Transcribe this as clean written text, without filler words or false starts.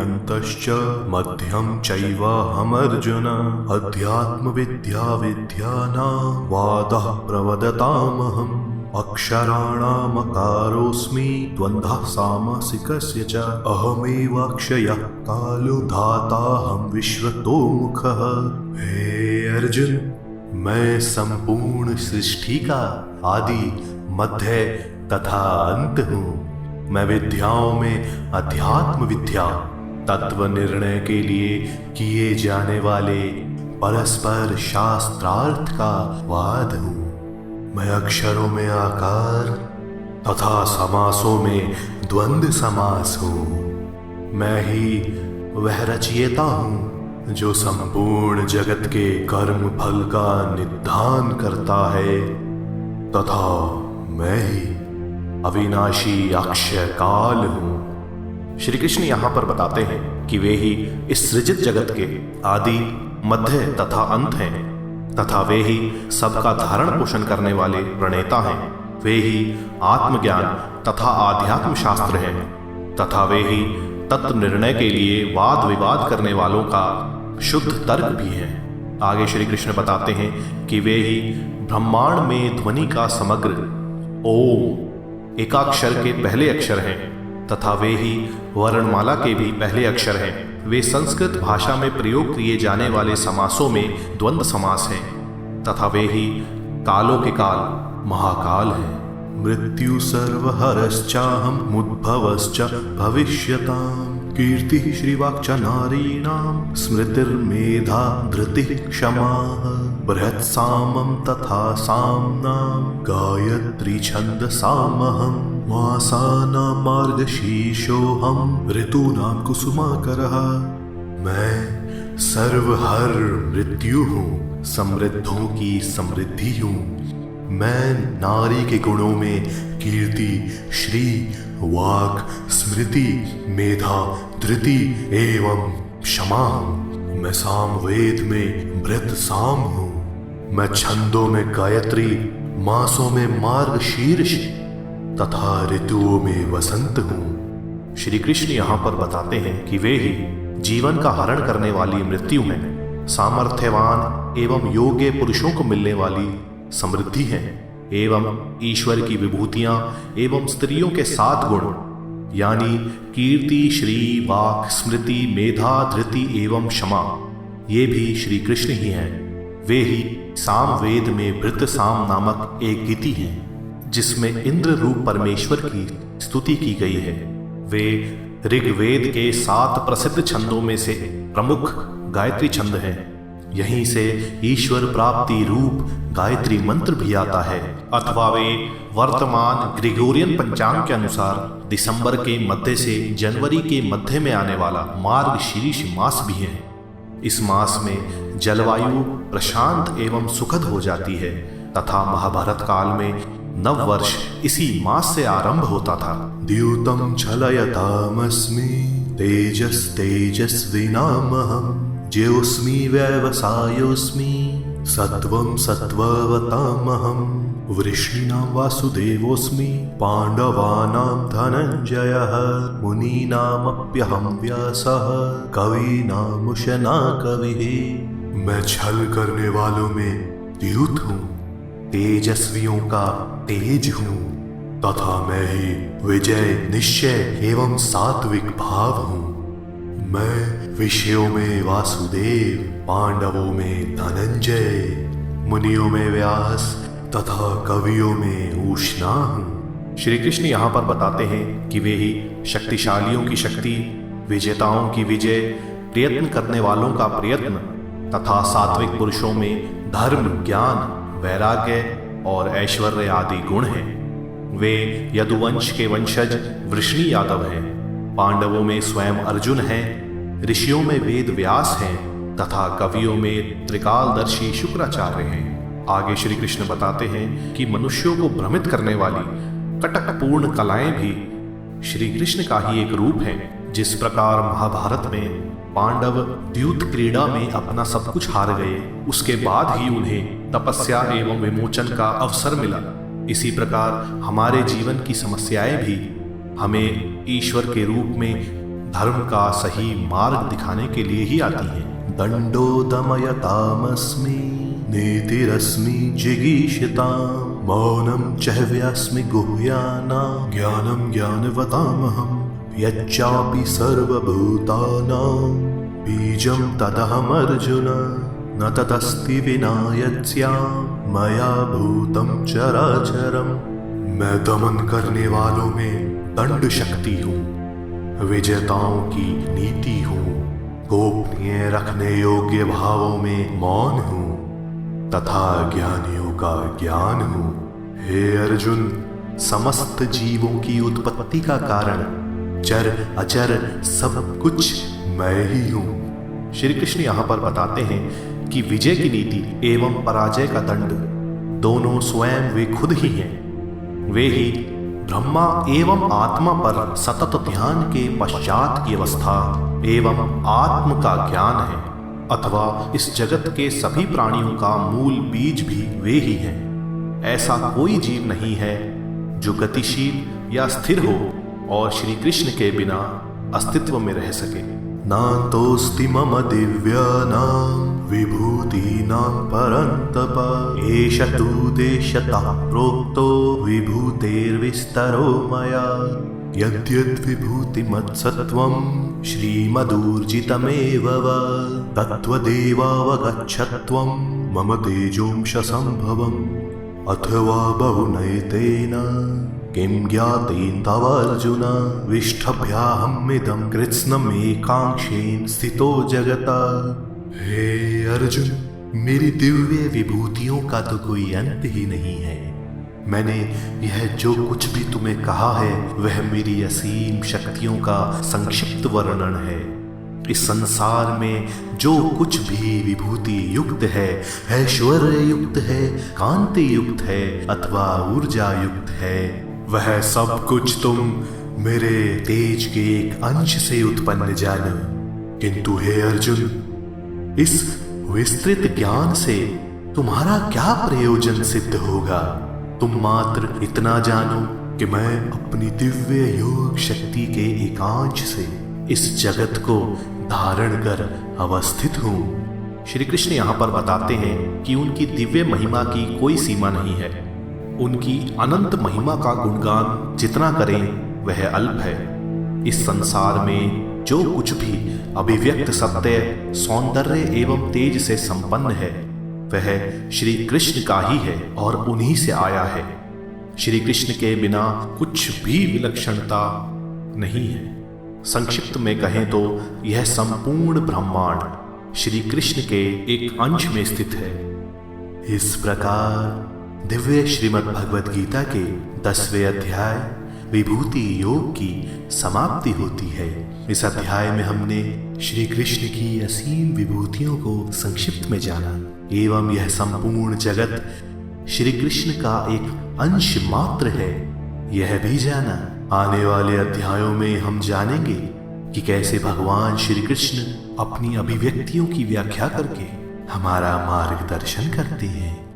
अन्तश्च मध्यं चैवाहमर्जुन अध्यात्मविद्या विद्यानां वादः प्रवदतामहम् अक्षराणामकारोऽस्मि द्वन्द्वः सामासिकस्य च अहमेवाक्षयः कालो धाताहं विश्वतोमुखः। हे अर्जुन, मैं संपूर्ण सृष्टि का आदि मध्य तथा अंत हूँ। मैं विद्याओं में अध्यात्म विद्या, तत्व निर्णय के लिए किए जाने वाले परस्पर शास्त्रार्थ का वाद हूँ। मैं अक्षरों में आकार तथा समासों में द्वंद्व समास हूँ। मैं ही वह रचयिता हूँ जो संपूर्ण जगत के कर्म फल का निधान करता है, तथा मैं ही अविनाशी अक्षय काल हूँ। श्री कृष्ण यहाँ पर बताते हैं कि वे ही इस सृजित जगत के आदि मध्य तथा अंत हैं, तथा वे ही सबका धारण पोषण करने वाले प्रणेता हैं। वे ही आत्मज्ञान तथा आध्यात्म शास्त्र हैं, तथा वे ही तत्व निर्णय के लिए वाद विवाद करने वालों का शुद्ध तर्क भी हैं। आगे श्री कृष्ण बताते हैं कि वे ही ब्रह्मांड में ध्वनि का समग्र ओम एकाक्षर के पहले अक्षर हैं, तथा वे ही वर्णमाला के भी पहले अक्षर हैं। वे संस्कृत भाषा में प्रयोग किए जाने वाले समासों में द्वंद्व समास हैं, तथा वे ही कालों के काल महाकाल हैं। मृत्यु सर्वहरश्चाहं मुद्भवश्च भविष्यताम् कीर्तिः श्रीवाक्च नारीणां स्मृतिर्मेधा धृतिः क्षमा बृहत्सामं तथा साम्नां गायत्री छन्दसामहं मासानां मार्गशीर्षोऽहं ऋतूनां कुसुमाकरः। मैं सर्वहर मृत्यु हूँ, समृद्धों की समृद्धि हूँ। मैं नारी के गुणों में कीर्ति, श्री, वाक, स्मृति, मेधा, धृति एवं क्षमा हूँ। मैं सामवेद में मृत साम हूँ। मैं छंदों में गायत्री, मासों में मार्गशीर्ष तथा ऋतुओं में वसंत हूँ। श्री कृष्ण यहाँ पर बताते हैं कि वे ही जीवन का हरण करने वाली मृत्यु हैं, सामर्थ्यवान एवं योग्य पुरुषों को मिलने वाली समृद्धि है, एवं ईश्वर की विभूतियां एवं स्त्रियों के 7 गुण यानी कीर्ति, श्री, वाक, स्मृति, मेधा, धृति एवं क्षमा, ये भी श्री कृष्ण ही हैं। वे ही सामवेद में भृत साम नामक एक गीति है, जिसमें इंद्र रूप परमेश्वर की स्तुति की गई है। वे ऋग्वेद के 7 प्रसिद्ध छंदों में से प्रमुख गायत्री छंद हैं। यहीं से ईश्वर प्राप्ति रूप गायत्री मंत्र भी आता है। अथवा वे वर्तमान ग्रेगोरियन पंचांग के अनुसार दिसंबर के मध्य से जनवरी के मध्य में आने वाला मार्गशीर्ष मास भी है। इस मास में जलवायु प्रशांत एवं सुखद हो जाती है, तथा महाभारत काल में नववर्ष इसी मास से आरंभ होता था। द्यूतं छलयतामस्मि तेजस्तेजस्विनामहम् ज्योस्मि व्यवसायोऽस्मि सत्वं सत्त्ववतामहं वृष्णीनां वासुदेवोऽस्मि पाण्डवानां धनञ्जयः मुनीनामप्यहं व्यासः कवीनामुशना कविः। मैं छल करने वालों में द्यूत हूँ, तेजस्वियों का तेज हूँ, तथा मैं ही विजय, निश्चय एवं सात्विक भाव हूँ। मैं विषयों में वासुदेव, पांडवों में धनंजय, मुनियों में व्यास तथा कवियों में ऊष्णा हूँ। श्री कृष्ण यहाँ पर बताते हैं कि वे ही शक्तिशालियों की शक्ति, विजेताओं की विजय, प्रयत्न करने वालों का प्रयत्न तथा सात्विक पुरुषों में धर्म, ज्ञान, वैराग्य और ऐश्वर्य आदि गुण हैं। वे यदुवंश के वंशज वृष्णी यादव हैं। पांडवों में स्वयं अर्जुन हैं, ऋषियों में वेद व्यास हैं तथा कवियों में त्रिकालदर्शी शुक्राचार्य हैं। आगे श्री कृष्ण बताते हैं कि मनुष्यों को भ्रमित करने वाली कटकपूर्ण कलाएं भी श्री कृष्ण का ही एक रूप है। जिस प्रकार महाभारत में पांडव द्यूत क्रीड़ा में अपना सब कुछ हार गए, उसके बाद ही उन्हें तपस्या एवं विमोचन का अवसर मिला, इसी प्रकार हमारे जीवन की समस्याएं भी हमें ईश्वर के रूप में धर्म का सही मार्ग दिखाने के लिए ही आती हैं। दंडो दमयतामस्मि नीतिरस्मि जिगीषताम् मौनं चहव्यास्मि गुह्यानां ज्ञानं ज्ञानवतामहम् यच्चापि सर्वभूतानां बीजं तदहमर्जुन न तदस्ति विना यत्स्याम् मया भूतं चराचरम्। मैं दमन करने वालों में दंड शक्ति हूँ, विजेताओं की नीति हूँ, गोपनीय रखने योग्य भावों में मौन हूँ तथा ज्ञानियों का ज्ञान हूँ। हे अर्जुन, समस्त जीवों की उत्पत्ति का कारण चर अचर सब कुछ मैं ही हूँ। श्री कृष्ण यहाँ पर बताते हैं कि विजय की नीति एवं पराजय का दंड दोनों स्वयं वे खुद ही हैं। वे ही ब्रह्मा एवं आत्मा पर सतत ध्यान के पश्चात की अवस्था एवं आत्म का ज्ञान है, अथवा इस जगत के सभी प्राणियों का मूल बीज भी वे ही हैं। ऐसा कोई जीव नहीं है जो गतिशील या स्थिर हो और श्री कृष्ण के बिना अस्तित्व में रह सके। नान्तोऽस्ति मम दिव्यानां विभूतीनां परन्तप एष तु देशतः प्रोक्तो विभूतेर्विस्तरो मया यद्यद्विभूतिमत्सत्त्वं श्रीमदूर्जितमेव वा तत्त्वदेवावगच्छत्वं मम तेजोंशसम्भवम् अथवा बहुनैतेन किं ज्ञातेन तव अर्जुन विष्ठभ्याहमिदं कृत्स्नमेकांशेन स्थितो जगता। हे अर्जुन, मेरी दिव्य विभूतियों का तो कोई अंत ही नहीं है। मैंने यह जो कुछ भी तुम्हें कहा है वह मेरी असीम शक्तियों का संक्षिप्त वर्णन है। इस संसार में जो कुछ भी विभूति युक्त है, ऐश्वर्य युक्त है, कांति युक्त है अथवा ऊर्जा युक्त है, वह सब कुछ तुम मेरे तेज के एक अंश से उत्पन्न जानो। किंतु हे अर्जुन, इस विस्तृत ज्ञान से तुम्हारा क्या प्रयोजन सिद्ध होगा? तुम मात्र इतना जानो कि मैं अपनी दिव्य योग शक्ति के एकांश से इस जगत को धारण कर अवस्थित हूँ। श्री कृष्ण यहाँ पर बताते हैं कि उनकी दिव्य महिमा की कोई सीमा नहीं है। उनकी अनंत महिमा का गुणगान जितना करें वह अल्प है। इस संसार में जो कुछ भी अभिव्यक्त सत्य, सौंदर्य एवं तेज से संपन्न है वह श्री कृष्ण का ही है और उन्हीं से आया है। श्री कृष्ण के बिना कुछ भी विलक्षणता नहीं है। संक्षिप्त में कहें तो यह संपूर्ण ब्रह्मांड श्री कृष्ण के एक अंश में स्थित है। इस प्रकार दिव्य श्रीमद् भगवद गीता के 10वें अध्याय विभूति योग की समाप्ति होती है। इस अध्याय में हमने श्री कृष्ण की असीम विभूतियों को संक्षिप्त में जाना एवं यह संपूर्ण जगत श्री कृष्ण का एक अंश मात्र है यह भी जाना। आने वाले अध्यायों में हम जानेंगे कि कैसे भगवान श्री कृष्ण अपनी अभिव्यक्तियों की व्याख्या करके हमारा मार्गदर्शन करते हैं।